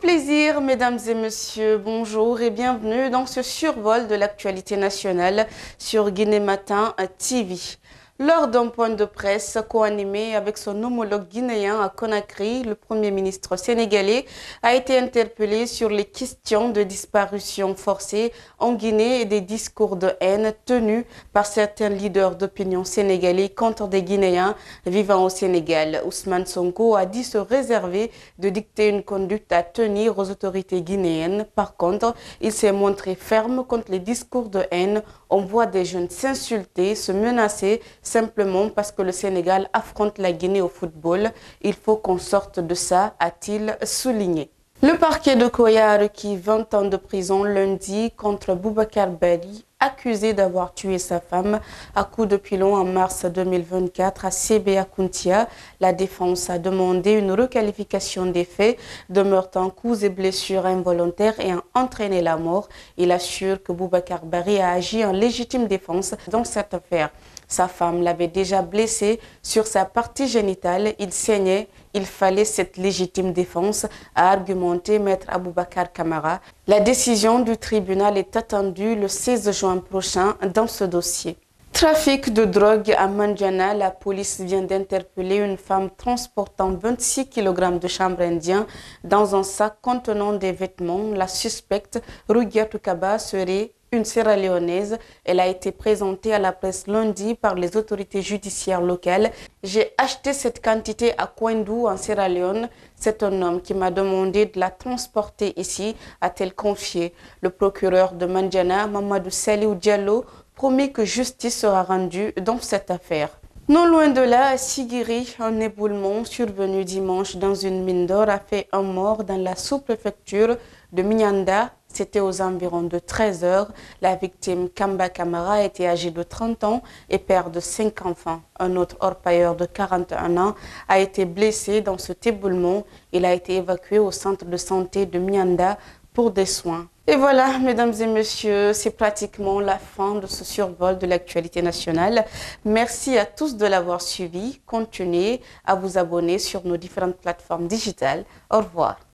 plaisir, mesdames et messieurs, bonjour et bienvenue dans ce survol de l'actualité nationale sur Guinée Matin TV. Lors d'un point de presse co-animé avec son homologue guinéen à Conakry, le Premier ministre sénégalais a été interpellé sur les questions de disparition forcée en Guinée et des discours de haine tenus par certains leaders d'opinion sénégalais contre des Guinéens vivant au Sénégal. Ousmane Sonko a dit se réserver de dicter une conduite à tenir aux autorités guinéennes. Par contre, il s'est montré ferme contre les discours de haine. On voit des jeunes s'insulter, se menacer, simplement parce que le Sénégal affronte la Guinée au football. Il faut qu'on sorte de ça, a-t-il souligné. Le parquet de Koya a requis 20 ans de prison lundi contre Boubacar Bari, accusé d'avoir tué sa femme à coups de pilon en mars 2024 à Sébé-Akountia. La défense a demandé une requalification des faits de meurtre en coups et blessures involontaires et a entraîné la mort. Il assure que Boubacar Bari a agi en légitime défense dans cette affaire. Sa femme l'avait déjà blessé sur sa partie génitale. Il saignait. Il fallait cette légitime défense, a argumenté Maître Aboubakar Kamara. La décision du tribunal est attendue le 16 juin prochain dans ce dossier. Trafic de drogue à Mandiana, la police vient d'interpeller une femme transportant 26 kg de chanvre indien dans un sac contenant des vêtements. La suspecte, Rougiatou Kaba, serait une Sierra-Léonaise. Elle a été présentée à la presse lundi par les autorités judiciaires locales. J'ai acheté cette quantité à Koindou en Sierra-Léone. C'est un homme qui m'a demandé de la transporter ici, a-t-elle confié. Le procureur de Mandiana, Mamadou Saliou Diallo, promet que justice sera rendue dans cette affaire. Non loin de là, à Sigiri, un éboulement survenu dimanche dans une mine d'or a fait un mort dans la sous-préfecture de Mignanda. C'était aux environs de 13 heures. La victime, Kamba Kamara, était âgé de 30 ans et père de 5 enfants. Un autre orpailleur de 41 ans a été blessé dans cet éboulement. Il a été évacué au centre de santé de Mignanda pour des soins. Et voilà, mesdames et messieurs, c'est pratiquement la fin de ce survol de l'actualité nationale. Merci à tous de l'avoir suivi. Continuez à vous abonner sur nos différentes plateformes digitales. Au revoir.